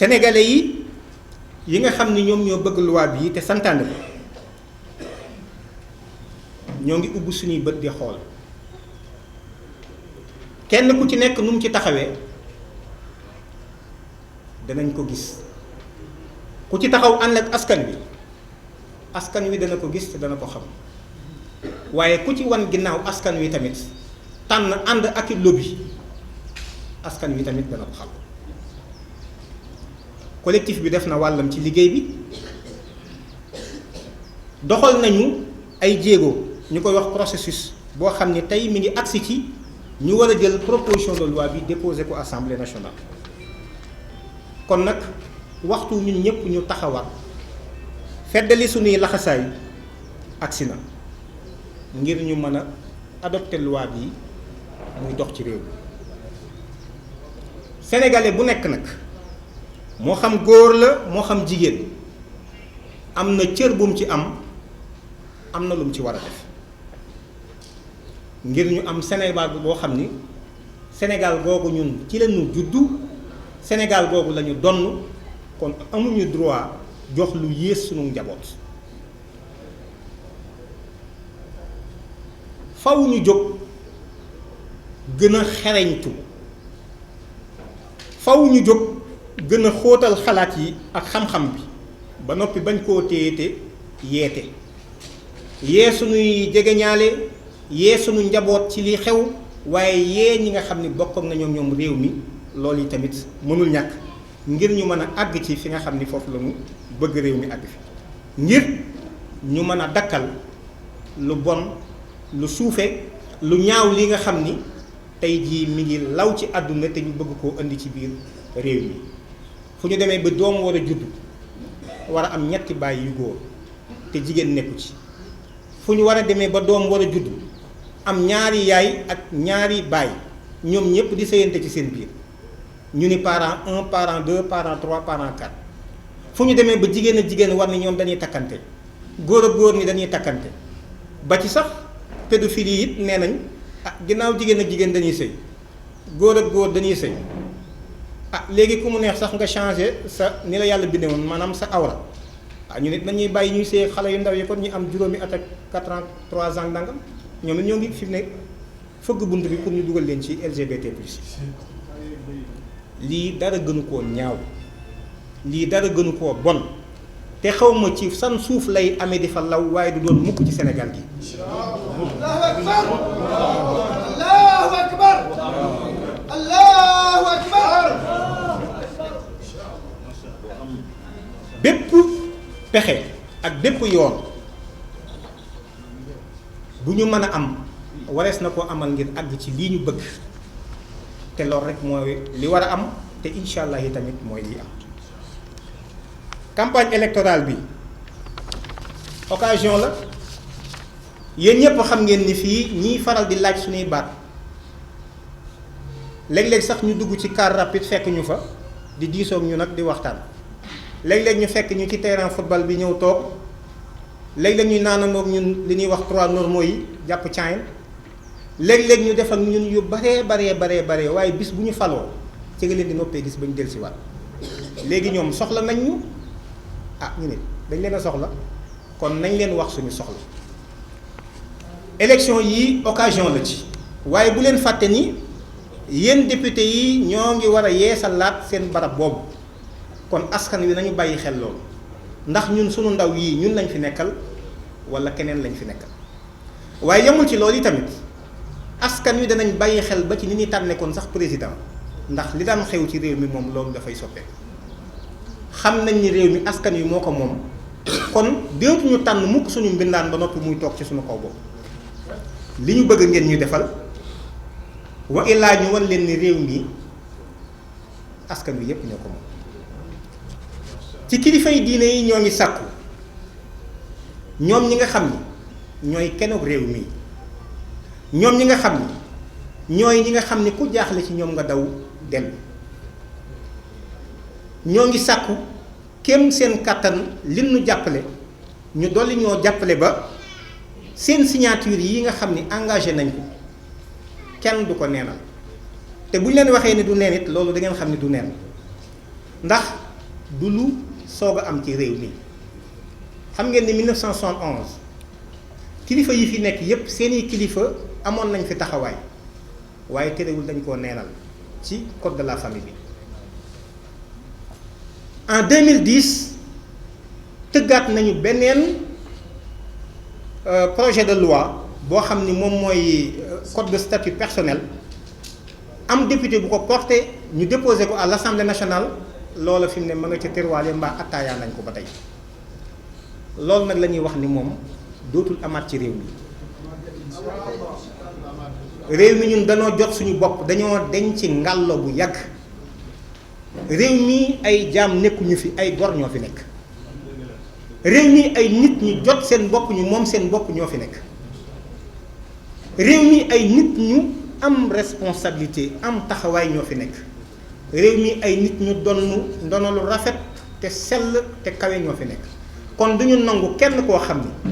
sénégalais yi nga xam ni ñoom ñoo bëgg loi bi te santaane ko ñoo ngi ubbi suñuy bët di xool kenn ku ci nekk nu mu ci taxawee danañ ko gis ku ci taxaw ànd ak askan wi dana ko gis te dana ko xam waaye ku ci wan ginnaaw askan wi tamit tànn ànd ak i lobby askan wi tamit dana ko xam. collectif bi def na wàllam ci liggéey bi doxal nañu ay jéego ñu koy wax processus boo xam ni tey mi ngi agsi ci ñu war a jël proposition de loi bi déposé ko assemblée nationale. kon nag waxtu ñun ñëpp ñu taxawaat feddali suñuy laxasaay agsi na ngir ñu mën a adopté loi bi muy dox ci réew mi. sénégalais bu nekk nag moo xam góor la moo xam jigéen am na cër bu mu ci am na lu mu ci war a def ngir ñu am Sénégal boo xam ni Sénégal googu ñun ci la ñu juddu Sénégal googu la ñu donn kon amuñu droit jox lu yées sunu njaboot. faw ñu jóg gën a xereñtu faw ñu jóg gën a xóotal xalaat yi ak xam-xam bi ba noppi bañ koo téye yeete yee sunuy jegeñaale yee sunu njaboot ci li xew waaye yee ñi nga xam ni bokk ak nañoo ñoom réew mi loolu yi tamit mënul ñàkk ngir ñu mën a àgg ci fi nga xam ni foofu la ñu bëgg réew mi àgg fi ngir ñu mën a dakkal lu bon lu suufe lu ñaaw li nga xam ni tey jii mi ngi law ci àdduna te ñu bëgg koo indi ci biir réew mi fu ñu demee ba doom war a judd war a am ñetti baay yu góor te jigéen nekku ci fu ñu war a demee ba doom war a judd am ñaari yaay ak ñaari baay ñoom ñëpp di sëyante ci seen biir ñu ni parent 1 parent 2 parent 3 parent 4 fu ñu demee ba jigéen ak jigéen war ni ñoom dañuy takkante góor ak góor ni dañuy takkante ba ci sax pédophilie it nee nañ ginnaaw jigéen ak jigéen dañuy sëy góor ak góor dañuy sëy léegi ku mu neex sax nga changé sa ni la yàlla bindee woon maanaam sa awra ñu nit dañuy bàyyi ñuy sëy xale yu ndaw yi kon ñu am juróomi at ak 4 ans 3 ans ndangam ñoom it ñoo ngi fi mu ne fëgg bunt bi pour ñu dugal leen ci LGBT plus lii dara gënu koo ñaaw lii dara gënu koo bon te xawma ci san suuf lay amee di fa law waaye du doon mukk ci Sénégal gi. Allahu akbar Allahu akbar. bépp pexe ak bépp yoon bu ñu mën a am warees na koo amal ngir àgg ci lii ñu bëgg te loolu rek mooy li war a am te incha allah yi tamit mooy li am. campagne électorale bi occasion la yéen ñëpp xam ngeen ni fii ñiy faral di laaj suñuy baat léeg-léeg sax ñu dugg ci car rapide fekk ñu fa di diisoog ñu nag di waxtaan léeg-léeg ñu fekk ñu ci terrain football bi ñëw toog léeg-léeg ñuy naanandoog ñun li ñuy wax 3 normaux yi jàpp caayin léeg-léeg ñu def ak ñun yu baree waaye bis bu ñu faloo ci nga leen di noppee gis ba ñu dellusiwaat léegi ñoom soxla nañ ñu ñu ne dañ leen a soxla kon nañ leen wax suñu soxla. élection yi occasion la ci waaye bu leen fàtte ni yéen député yi ñoo ngi war a yeesalaat seen barab boobu kon askan wi nañu bàyyi xel loolu ndax ñun suñu ndaw yii ñun lañ fi nekkal wala keneen lañ fi nekkal waaye yemul ci loolu yi tamit askan wi danañ bàyyi xel ba ci ni ñuy tànneekoon sax président ndax li daan xew ci réew mi moom loolu dafay soppeeku xam nañ ni réew mi askan wi moo ko moom kon dootuñu tànn mukk suñu mbindaan ba noppi muy toog ci suñu kaw bopp li ñu bëgg ngeen ñu defal wa illaa ñu wan leen ni réew mi askan wi yépp ñoo ko moom. ci kilifa yi diine yi ñoo ngi sàkku ñoom ñi nga xam ni ñooy kenoog réew mi ñoom ñi nga xam ni ñooy ñi nga xam ni ku jaaxle ci ñoom nga daw dellu ñoo ngi sàkku kem seen kàttan lim nu jàppale ñu dolli ñoo jàppale ba seen signature yi nga xam ni engagé nañ ko kenn du ko neenal te bu ñu leen waxee ni du neen it loolu da ngeen xam ni du neen ndax du lu soog a am ci réew mi. xam ngeen ni 1971 kilifa yi fi nekk yépp seeni kilifa amoon nañ fi taxawaay waaye terewul dañ koo neenal ci code de la famille bi. en 2010 tëggaat nañu beneen projet de loi boo xam ni moom mooy code de statut personnel am député bu ko porté ñu déposé ko à l'Assemblée nationale loola fi mu ne ma nga ca terwaale mbaa attaayaa nañ ko ba tey loolu nag la ñuy wax ni moom dootul amaat ci réew mi ñun dañoo jot suñu bopp dañoo deñ ci ngàllo bu yàgg réew mi ay jaam nekkuñu fi ay gor ñoo fi nekk réew mi ay nit ñu jot seen bopp ñu moom seen bopp ñoo fi nekk réew mi ay nit ñu am responsabilité am taxawaay ñoo fi nekk réew mi ay nit ñu ndono lu rafet te sell te kawe ñoo fi nekk kon duñu nangu kenn koo xam ni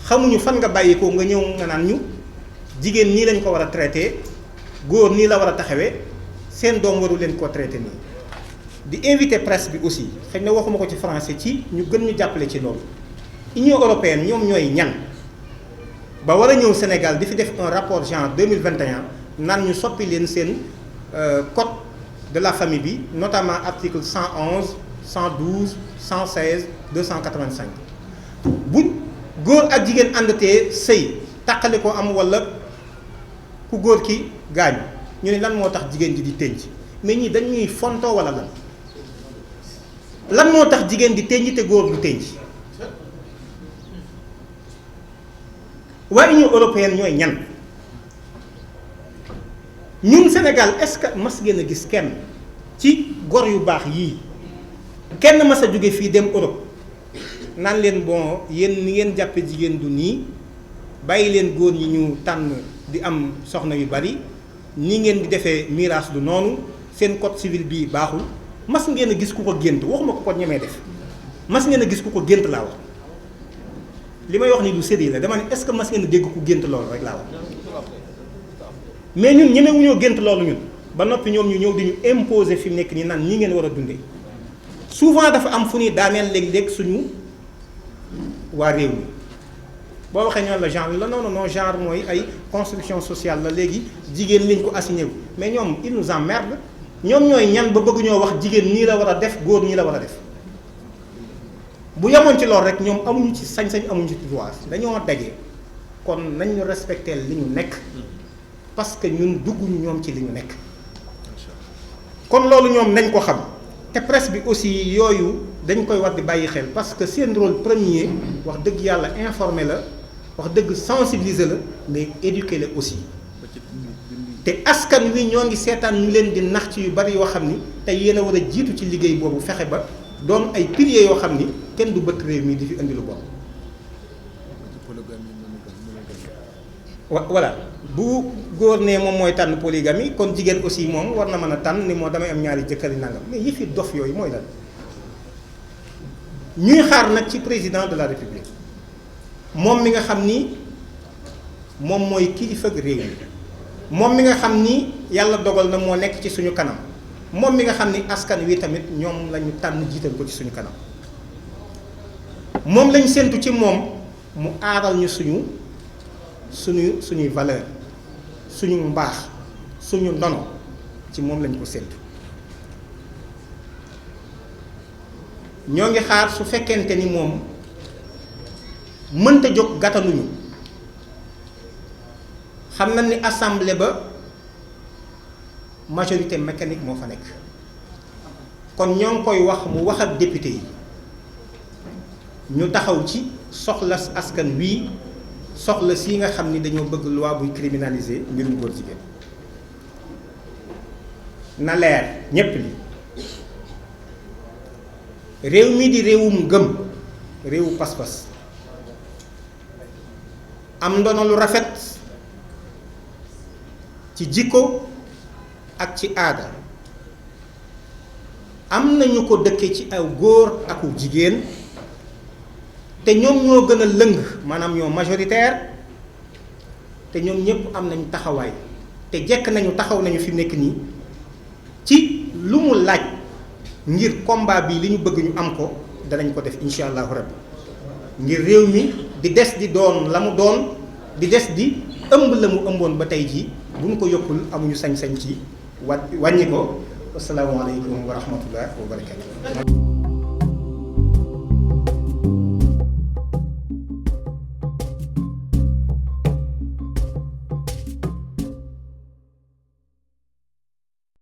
xamuñu fan nga bàyyi ko nga ñëw nga naan ñu jigéen nii lañ ko war a traité góor nii la war a taxawee seen doom waru leen koo traité nii. di invité presse bi aussi xëy na waxuma ko ci français ci ñu gën ñu jàppale ci loolu Union européenne ñoom ñooy ñan ba war a ñëw Sénégal di fi def un rapport genre 2021 naan ñu soppi leen seen code de la famille bi notamment article 111 112 116 285 bu góor ak jigéen àndatee sëy tàqale ko am walla ku góor ki gaañu ñu ne lan moo tax jigéen ji di tënc mais ñi dañuy fontoo walla lan moo tax jigéen di tënc te góor du tënc waa Union européenne ñooy ñan ñun Sénégal est-ce que mas ngeen a gis kenn ci gor yu baax yii kenn mas a jóge fii dem Europe naan leen bon yéen ni ngeen jàppe jigéen du nii bàyyi leen góor ñi ñu tànn di am soxna yu bari ni ngeen di defee miraas du noonu seen code civil bii baaxul mas ngeen a gis ku ko gént waxuma ko ñemee def mas ngeen a gis ku ko gént laa wax li may wax ni lu sérieux la dama ne est-ce que mas ngeen a dégg ku gént loolu rek laa wax mais ñun ñemewuñoo gént loolu ñun ba noppi ñoom ñu ñëw di ñu imposer fi mu nekk nii naan ñi ngeen war a dundee souvent dafa am fu ñuy daaneel léeg-léeg suñu waa réew mi boo waxee ñoom la genre la non genre mooy ay construction sociale la léegi jigéen liñ ko assigné wu mais ñoom ils nous emmerdent ñoom ñooy ñan ba bëgg ñoo wax jigéen nii la war a def góor nii la war a def bu yemoon ci loolu rek ñoom amuñu ci sañ-sañ amuñu ci droit dañoo daje kon nañ ñu respecté li ñu nekk parce que ñun dugguñu ñoom ci li ñu nekk kon loolu ñoom nañ ko xam te presse bi aussi yooyu dañ koy war di bàyyi xel parce que seen rôle premier wax dëgg yàlla informer la wax dëgg sensibiliser la mais éduquer la aussi te askan wi ñoo ngi seetaan ñu leen di nax ci yu bari yoo xam ni te yéen a war a jiitu ci liggéey boobu fexe ba doon ay piliers yoo xam ni kenn du bëtt réew mi di fi indi lu bon. voilà bu góor ne moom mooy tànn polygamie kon jigéen aussi moom war na mën a tànn ni moo damay am ñaari jëkkër yi nangam mais yëfi dof yooyu mooy lan ñuy xaar nag ci président de la république moom mi nga xam ni moom mooy kilifa réew mi moom mi nga xam ni yàlla dogal na moo nekk ci suñu kanam moom mi nga xam ni askan wi tamit ñoom lañu tànn jiital ko ci suñu kanam moom lañ séntu ci moom mu aaral ñu suñuy valeur suñu mbaax suñu ndono ci moom lañ ko séntu ñoo ngi xaar su fekkente ni moom mënta jóg gàttanuñu xam na ni assemblée ba majorité mécanique moo fa nekk kon ñoo ngi koy wax mu wax ak député yi ñu taxaw ci soxla askan wii soxla si nga xam ni dañoo bëgg loi buy criminaliser mbirum góor jigéen na leer ñépp li réew mi di réewum gëm réewu pas-pas am ndono lu rafet ci jikko ak ci aada am nañu ko dëkke ci aw góor aku jigéen te ñoom ñoo gën a lëng maanaam ñoo majoritaire te ñoom ñëpp am nañu taxawaay te jekk nañu taxaw nañu fi mu nekk nii ci lu mu laaj ngir combat bi li ñu bëgg ñu am ko danañ ko def incha allahu rabbi ngir réew mi di des di doon la mu doon di des di ëmb la mu ëmboon ba tey jii bu ñu ko yokkul amuñu sañ-sañ ci wàññi ko asalaamaaleykum wa rahmatullah wa barakatu